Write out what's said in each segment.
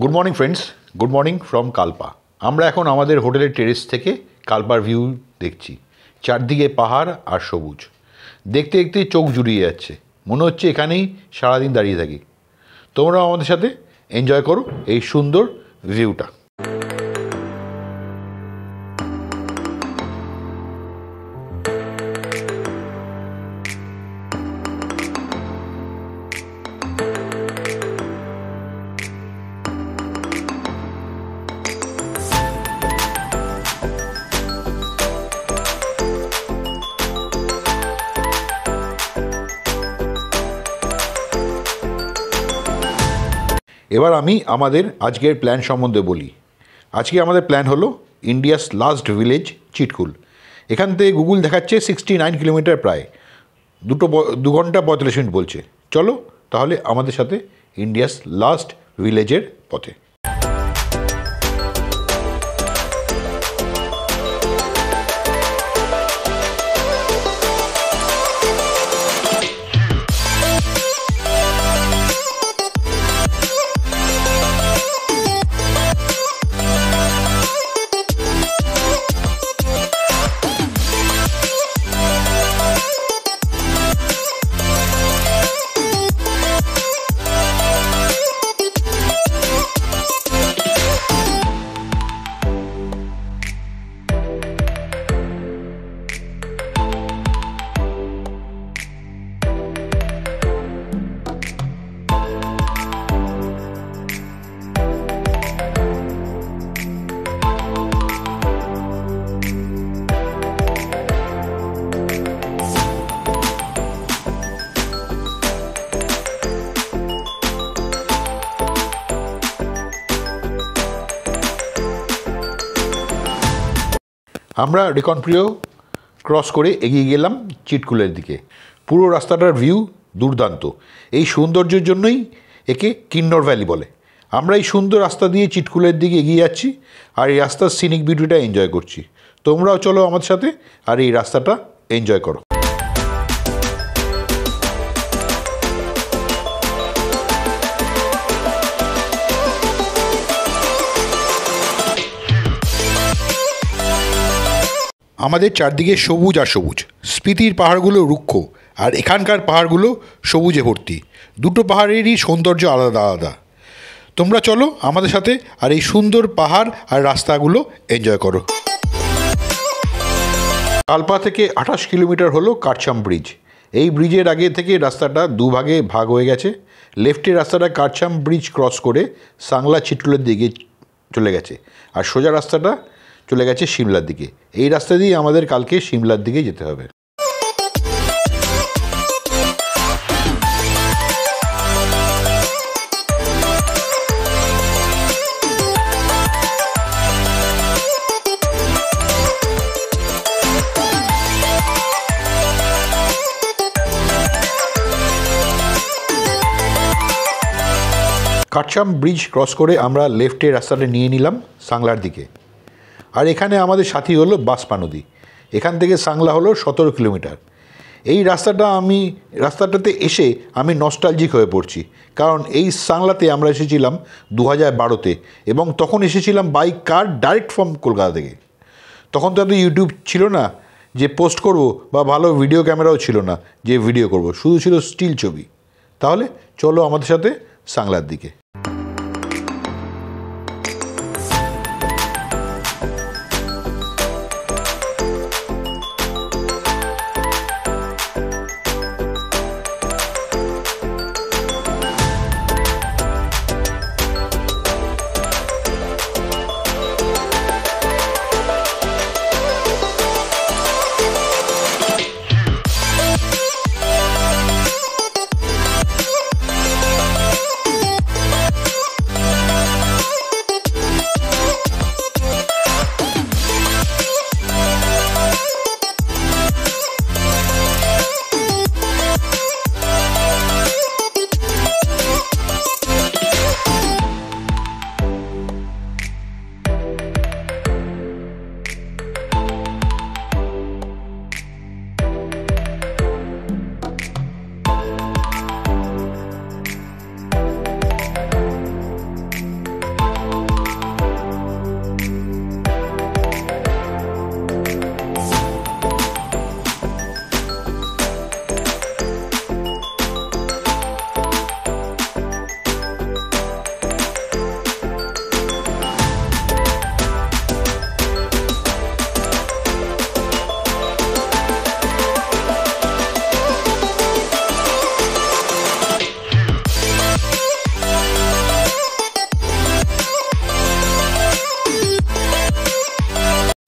Good morning friends, good morning from কালপা। আমরা এখন আমাদের হোটেলের টেরেস থেকে কালপার ভিউ দেখছি। চারদিকে পাহাড় আর সবুজ, দেখতে দেখতে চোখ জুড়িয়ে যাচ্ছে, মনে হচ্ছে এখানেই সারাদিন দাঁড়িয়ে থাকি। তোমরাও আমাদের সাথে এনজয় করো এই সুন্দর ভিউটা। এবার আমি আমাদের আজকের প্ল্যান সম্বন্ধে বলি। আজকে আমাদের প্ল্যান হলো ইন্ডিয়াস লাস্ট ভিলেজ চিটকুল। এখান থেকে গুগল দেখাচ্ছে 69 কিলোমিটার, প্রায় 2 ঘন্টা 45 মিনিট বলছে। চলো তাহলে আমাদের সাথে ইন্ডিয়াস লাস্ট ভিলেজের পথে। আমরা রিকনপ্রিয় ক্রস করে এগিয়ে গেলাম চিটকুলের দিকে। পুরো রাস্তাটার ভিউ দুর্দান্ত। এই সৌন্দর্যের জন্যই একে কিন্নর ভ্যালি বলে। আমরা এই সুন্দর রাস্তা দিয়ে চিটকুলের দিকে এগিয়ে যাচ্ছি আর এই রাস্তার সিনিক বিউটিটা এনজয় করছি। তোমরাও চলো আমাদের সাথে আর এই রাস্তাটা এনজয় করো। আমাদের চারদিকে সবুজ আর সবুজ। স্পিতির পাহাড়গুলো রুক্ষ আর এখানকার পাহাড়গুলো সবুজে ভর্তি। দুটো পাহাড়েরই সৌন্দর্য আলাদা আলাদা। তোমরা চলো আমাদের সাথে আর এই সুন্দর পাহাড় আর রাস্তাগুলো এনজয় করো। কালপা থেকে 28 কিলোমিটার হলো কারচাম ব্রিজ। এই ব্রিজের আগে থেকে রাস্তাটা দুভাগে ভাগ হয়ে গেছে। লেফটের রাস্তাটা কারচাম ব্রিজ ক্রস করে সাংলা চিটকুলের দিকে চলে গেছে আর সোজা রাস্তাটা চলে গেছে সিমলার দিকে। এই রাস্তা দিয়ে আমাদের কালকে সিমলার দিকে যেতে হবে। কারচাম ব্রিজ ক্রস করে আমরা লেফটের রাস্তাটা নিয়ে নিলাম সাংলার দিকে। আর এখানে আমাদের সাথী হলো বাসপা নদী। এখান থেকে সাংলা হলো 17 কিলোমিটার। এই রাস্তাটাতে এসে আমি নস্টালজিক হয়ে পড়ছি, কারণ এই সাংলাতে আমরা এসেছিলাম 2012-তে এবং তখন এসেছিলাম by car direct from Kolkata থেকে। তখন তো এত ইউটিউব ছিল না যে পোস্ট করব, বা ভালো ভিডিও ক্যামেরাও ছিল না যে ভিডিও করব, শুধু ছিল স্টিল ছবি। তাহলে চলো আমাদের সাথে সাংলার দিকে।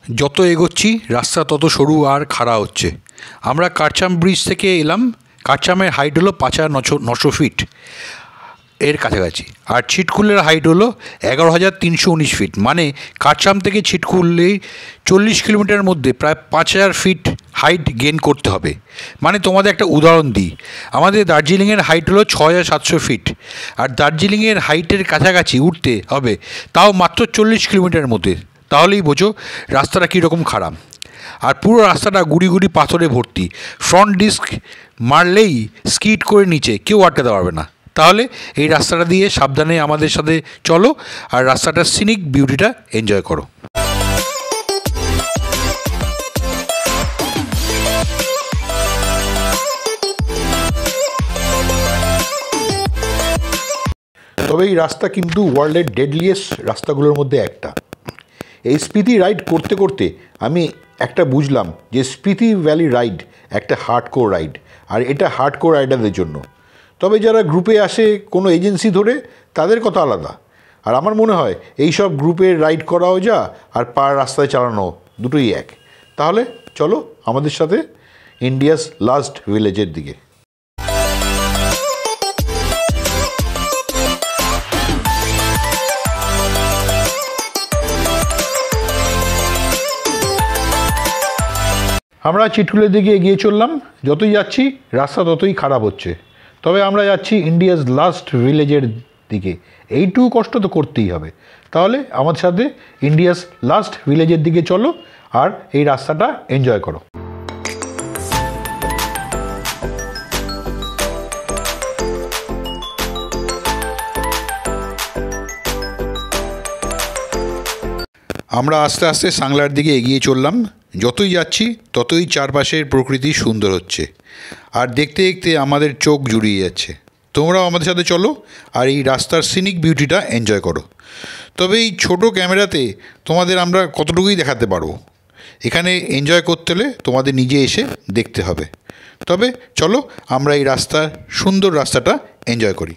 যত এগোচ্ছি রাস্তা তত সরু আর খাড়া হচ্ছে। আমরা কারচাম ব্রিজ থেকে এলাম। কারচামের হাইট হলো ৫,৯০০ ফিট এর কাছাকাছি, আর ছিটকুলের হাইট হলো ১১,৩১৯ ফিট। মানে কারচাম থেকে ছিটকুলেই ৪০ কিলোমিটারের মধ্যে প্রায় ৫,০০০ ফিট হাইট গেইন করতে হবে। মানে তোমাদের একটা উদাহরণ দিই, আমাদের দার্জিলিংয়ের হাইট হলো ৬,৭০০ ফিট, আর দার্জিলিংয়ের হাইটের কাছাকাছি উঠতে হবে তাও মাত্র ৪০ কিলোমিটারের মধ্যে। তাহলেই বোঝো রাস্তাটা কীরকম খারাপ। আর পুরো রাস্তাটা গুড়ি গুড়ি পাথরে ভর্তি। ফ্রন্ট ডিস্ক মারলেই স্কিড করে নিচে কেউ আটকাতে পারবে না। তাহলে এই রাস্তাটা দিয়ে সাবধানে আমাদের সাথে চলো আর রাস্তাটার সিনিক বিউটিটা এনজয় করো। তবে এই রাস্তা কিন্তু ওয়ার্ল্ডের ডেডলিয়েস্ট রাস্তাগুলোর মধ্যে একটা। এই স্পিতি রাইড করতে করতে আমি একটা বুঝলাম যে স্পিতি ভ্যালি রাইড একটা হার্ডকোর রাইড, আর এটা হার্ডকোর রাইডারদের জন্য। তবে যারা গ্রুপে আসে কোনো এজেন্সি ধরে তাদের কথা আলাদা। আর আমার মনে হয় এই সব গ্রুপে রাইড করাও যা আর পার রাস্তায় চালানো দুটোই এক। তাহলে চলো আমাদের সাথে ইন্ডিয়াস লাস্ট ভিলেজের দিকে। আমরা চিটকুলের দিকে এগিয়ে চললাম। যতই যাচ্ছি রাস্তা ততই খারাপ হচ্ছে। তবে আমরা যাচ্ছি ইন্ডিয়াস লাস্ট ভিলেজের দিকে। এইটুকু কষ্ট তো করতেই হবে। তাহলে আমাদের সাথে ইন্ডিয়াস লাস্ট ভিলেজের দিকে চলো আর এই রাস্তাটা এনজয় করো। আমরা আস্তে আস্তে সাংলার দিকে এগিয়ে চললাম। যতই যাচ্ছি ততই চারপাশের প্রকৃতি সুন্দর হচ্ছে, আর দেখতে দেখতে আমাদের চোখ জুড়িয়ে যাচ্ছে। তোমরাও আমাদের সাথে চলো আর এই রাস্তার সিনিক বিউটিটা এনজয় করো। তবে এই ছোটো ক্যামেরাতে তোমাদের আমরা কতটুকুই দেখাতে পারবো। এখানে এনজয় করতে হলে তোমাদের নিজে এসে দেখতে হবে। তবে চলো আমরা এই সুন্দর রাস্তাটা এনজয় করি।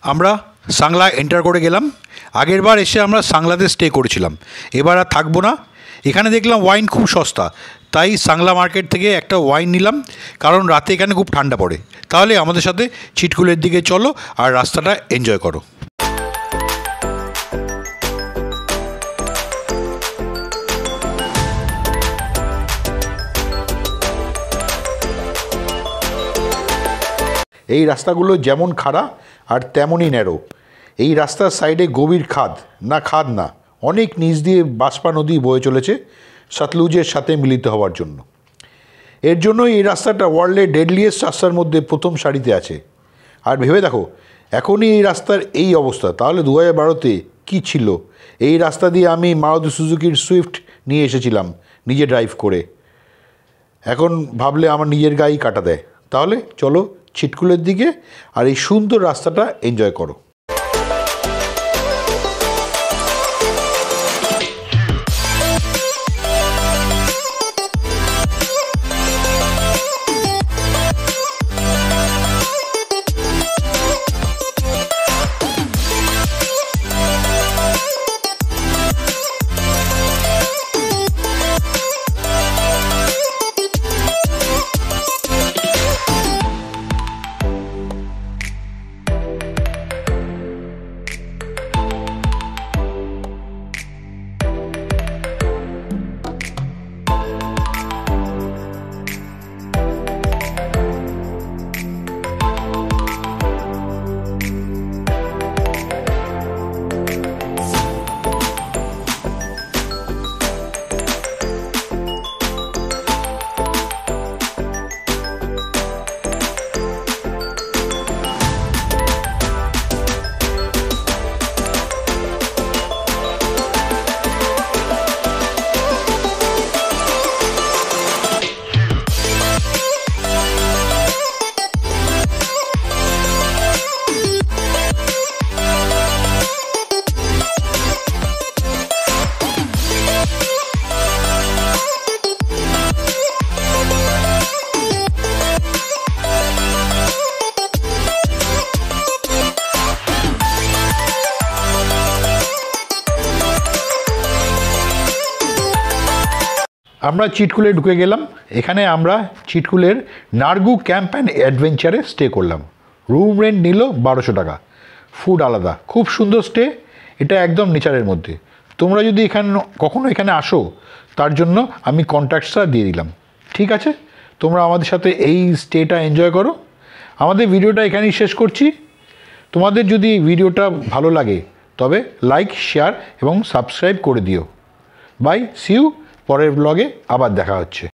আমরা সাংলা এন্টার করে গেলাম। আগের বার এসে আমরা সাংলাতে স্টে করেছিলাম, এবার আর থাকবো না। এখানে দেখলাম ওয়াইন খুব সস্তা, তাই সাংলা মার্কেট থেকে একটা ওয়াইন নিলাম, কারণ রাতে এখানে খুব ঠান্ডা পড়ে। তাহলে আমাদের সাথে চিটকুলের দিকে চলো আর রাস্তাটা এনজয় করো। এই রাস্তাগুলো যেমন খাড়া আর তেমনই ন্যারো। এই রাস্তার সাইডে গভীর খাদ না, অনেক নিচ দিয়ে বাঁশপা নদী বয়ে চলেছে সতলুজের সাথে মিলিত হওয়ার জন্য। এর জন্যই এই রাস্তাটা ওয়ার্ল্ডের ডেডলিয়েস্ট রাস্তার মধ্যে প্রথম সারিতে আছে। আর ভেবে দেখো, এখনই এই রাস্তার এই অবস্থা, তাহলে 2012-তে কী ছিল? এই রাস্তা দিয়ে আমি মারুতি সুজুকির সুইফট নিয়ে এসেছিলাম নিজে ড্রাইভ করে। এখন ভাবলে আমার নিজের গায়েই কাটা দেয়। তাহলে চলো চিটকুলের দিকে আর এই সুন্দর রাস্তাটা এনজয় করো। আমরা চিটকুলে ঢুকে গেলাম। এখানে আমরা চিটকুলের নার্গু ক্যাম্প অ্যান্ড অ্যাডভেঞ্চারে স্টে করলাম। রুম রেন্ট নিল 1200 টাকা, ফুড আলাদা। খুব সুন্দর স্টে, এটা একদম নেচারের মধ্যে। তোমরা যদি কখনো এখানে আসো, তার জন্য আমি কন্ট্যাক্টসটা দিয়ে দিলাম। ঠিক আছে, তোমরা আমাদের সাথে এই স্টেটা এনজয় করো। আমাদের ভিডিওটা এখানেই শেষ করছি। তোমাদের যদি ভিডিওটা ভালো লাগে তবে লাইক, শেয়ার এবং সাবস্ক্রাইব করে দিও। Bye, see you. পরের ব্লগে আবার দেখা হচ্ছে।